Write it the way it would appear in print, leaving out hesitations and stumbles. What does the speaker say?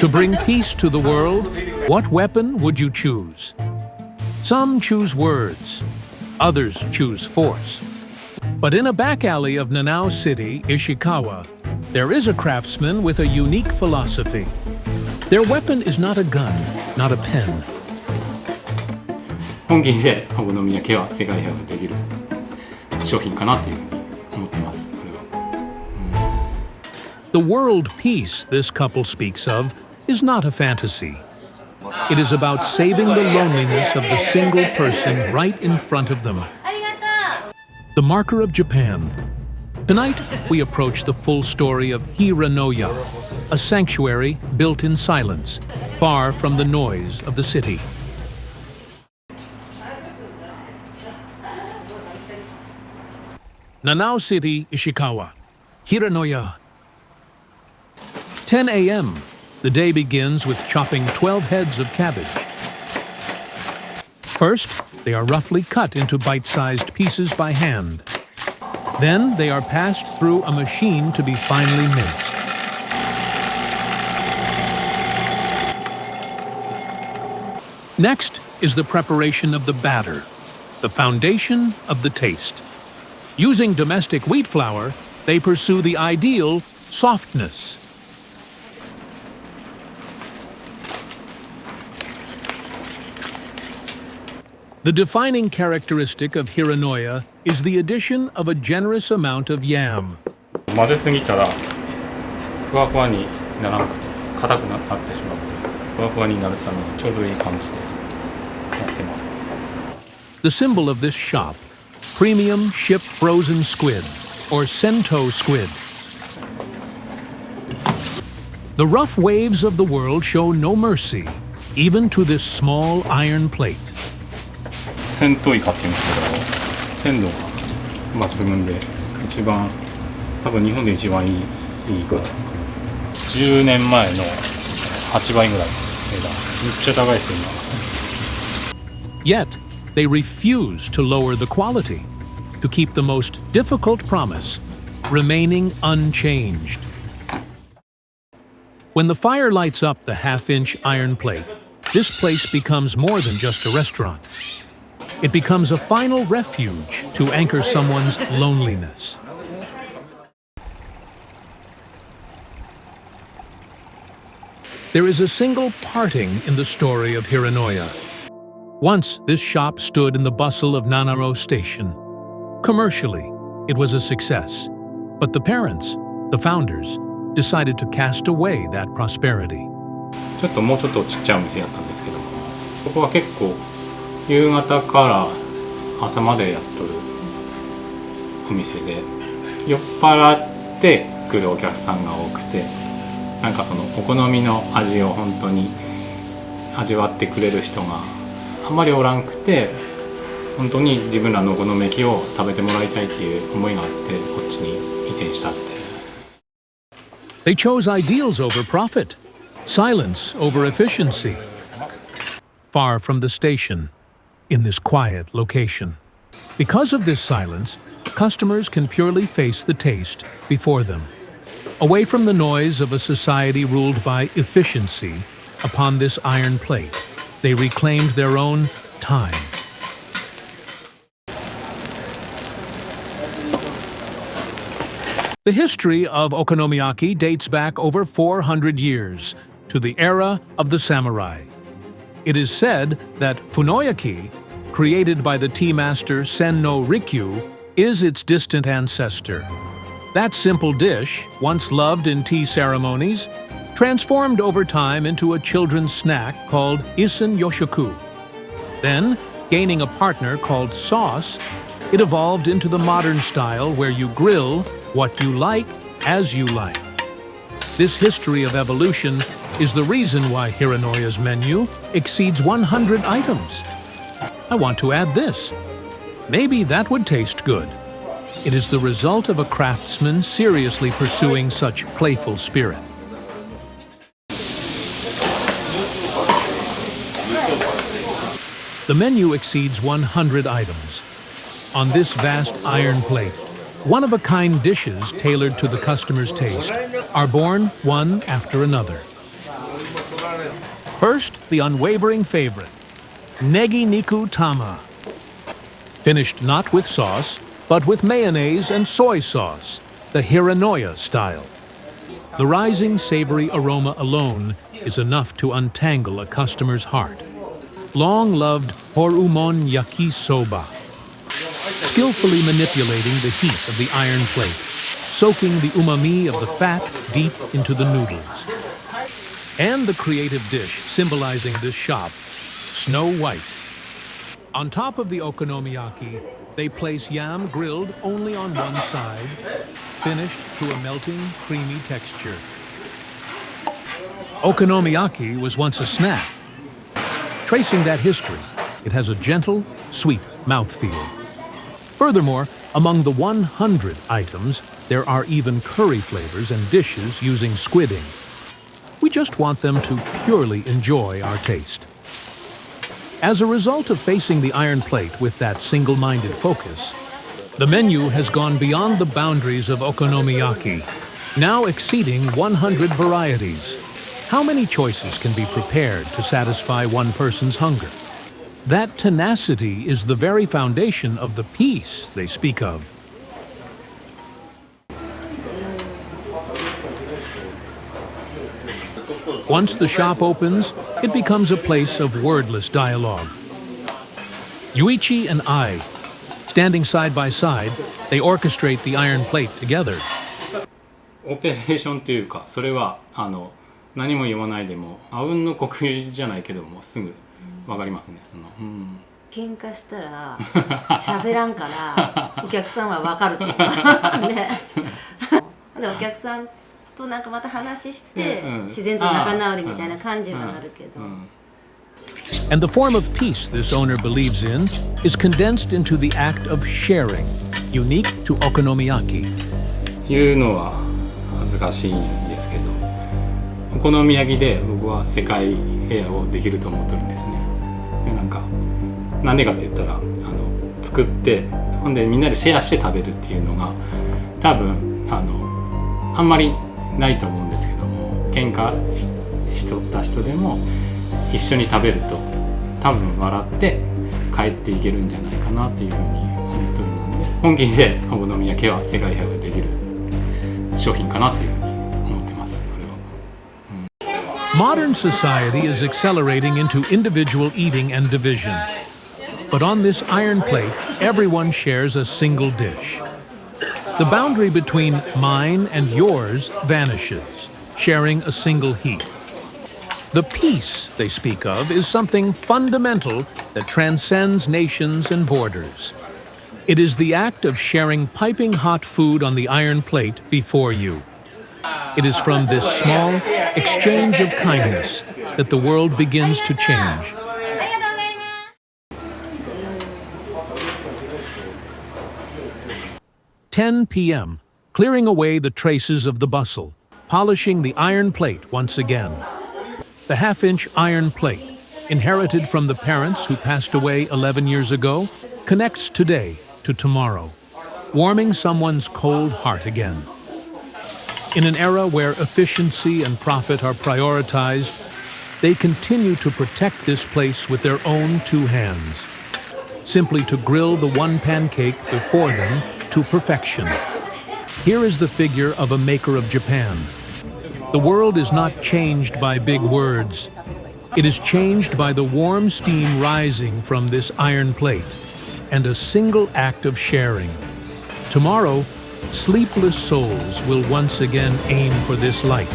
To bring peace to the world, what weapon would you choose? Some choose words, others choose force. But in a back alley of Nanao City, Ishikawa, there is a craftsman with a unique philosophy. Their weapon is not a gun, not a pen. 本気でお好み焼きは世界平和できる商品かなというふうに思ってます。The world peace this couple speaks of is not a fantasy. It is about saving the loneliness of the single person right in front of them. The marker of Japan. Tonight, we approach the full story of Hirano-ya, a sanctuary built in silence, far from the noise of the city. Nanao City, Ishikawa, Hirano-ya. 10 a.m. The day begins with chopping 12 heads of cabbage. First, they are roughly cut into bite-sized pieces by hand. Then they are passed through a machine to be finely minced. Next is the preparation of the batter, the foundation of the taste. Using domestic wheat flour, they pursue the ideal softness. The defining characteristic of Hiranoya is the addition of a generous amount of yam. 混ぜすぎたらふわふわにならなくて硬くなってしまうので、ふわふわになるためにちょうどいい感じでやってます。 The symbol of this shop, premium ship frozen squid, or sento squid. The rough waves of the world show no mercy, even to this small iron plate. 鮮度イカって言うんですけど、鮮度が抜群で一番多分日本で一番いいイカ。10年前の8倍ぐらい値段。めっちゃ高いです今。 Yet, they refuse to lower the quality, to keep the most difficult promise, remaining unchanged. When the fire lights up the half-inch iron plate, this place becomes more than just a restaurant. It becomes a final refuge to anchor someone's loneliness. There is a single parting in the story of Hiranoya. Once, this shop stood in the bustle of Nanao Station. Commercially, it was a success. But the parents, the founders, decided to cast away that prosperity. もうちょっとちっちゃいお店やったんですけど、ここは結構夕方から朝までやっとるお店で、酔っ払って来るお客さんが多くて、なんかそのお好みの味を本当に味わってくれる人があんまりおらんくて、本当に自分らのお好み焼きを食べてもらいたいっていう思いがあってこっちに移転したって。 They chose ideals over profit, silence over efficiency. Far from the station, in this quiet location. Because of this silence, customers can purely face the taste before them. Away from the noise of a society ruled by efficiency, upon this iron plate, they reclaimed their own time. The history of okonomiyaki dates back over 400 years, to the era of the samurai. It is said that funoyaki, created by the tea master Sen-no Rikyu, is its distant ancestor. That simple dish, once loved in tea ceremonies, transformed over time into a children's snack called isen yoshoku. Then, gaining a partner called sauce, it evolved into the modern style where you grill what you like as you like. This history of evolution is the reason why Hiranoya's menu exceeds 100 items. I want to add this. Maybe that would taste good. It is the result of a craftsman seriously pursuing such playful spirit. The menu exceeds 100 items. On this vast iron plate, One-of-a-kind dishes tailored to the customer's taste are born one after another. First, the unwavering favorite, negi niku tama. Finished not with sauce, but with mayonnaise and soy sauce, the Hiranoya style. The rising savory aroma alone is enough to untangle a customer's heart. Long-loved Hirano-ya soba, skillfully manipulating the heat of the iron plate, soaking the umami of the fat deep into the noodles. And the creative dish symbolizing this shop, Snow White. On top of the okonomiyaki, they place yam grilled only on one side, finished to a melting, creamy texture. Okonomiyaki was once a snack. Tracing that history, it has a gentle, sweet mouthfeel. Furthermore, among the 100 items, there are even curry flavors and dishes using squid ink. We just want them to purely enjoy our taste. As a result of facing the iron plate with that single-minded focus, the menu has gone beyond the boundaries of okonomiyaki, now exceeding 100 varieties. How many choices can be prepared to satisfy one person's hunger? That tenacity is the very foundation of the peace they speak of. Once the shop opens, it becomes a place of wordless dialogue. Yuichi and I, standing side by side, they orchestrate the iron plate together. オペレーションというか、それは何も言わないでも、あうんの呼吸じゃないけども、すぐわかりますね。喧嘩したら喋らんからお客さんはわかると思うね。でお客さんとなんかまた話して自然と仲直りみたいな感じはなるけど。And the form of peace this owner believes in is condensed into the act of sharing, unique to okonomiyaki. 言うのは恥ずかしいんですけど、お好み焼きで僕は世界平和をできると思ってるんですね。なんでかって言ったら作ってほんでみんなでシェアして食べるっていうのが多分あんまりないと思うんですけども、喧嘩しとった人でも一緒に食べると多分笑って帰っていけるんじゃないかなっていうふうに思ってるので、本気でお好み焼きは世界平和ができる商品かなというふうに思ってます。Modern society is accelerating into individual eating and division. But on this iron plate, everyone shares a single dish. The boundary between mine and yours vanishes, sharing a single heat. The peace they speak of is something fundamental that transcends nations and borders. It is the act of sharing piping hot food on the iron plate before you. It is from this small exchange of kindness that the world begins to change. 10 p.m., clearing away the traces of the bustle, polishing the iron plate once again. The half-inch iron plate, inherited from the parents who passed away 11 years ago, connects today to tomorrow, warming someone's cold heart again. In an era where efficiency and profit are prioritized, they continue to protect this place with their own two hands, simply to grill the one pancake before them to perfection. Here is the figure of a maker of Japan. The world is not changed by big words. It is changed by the warm steam rising from this iron plate and a single act of sharing. Tomorrow, sleepless souls will once again aim for this light.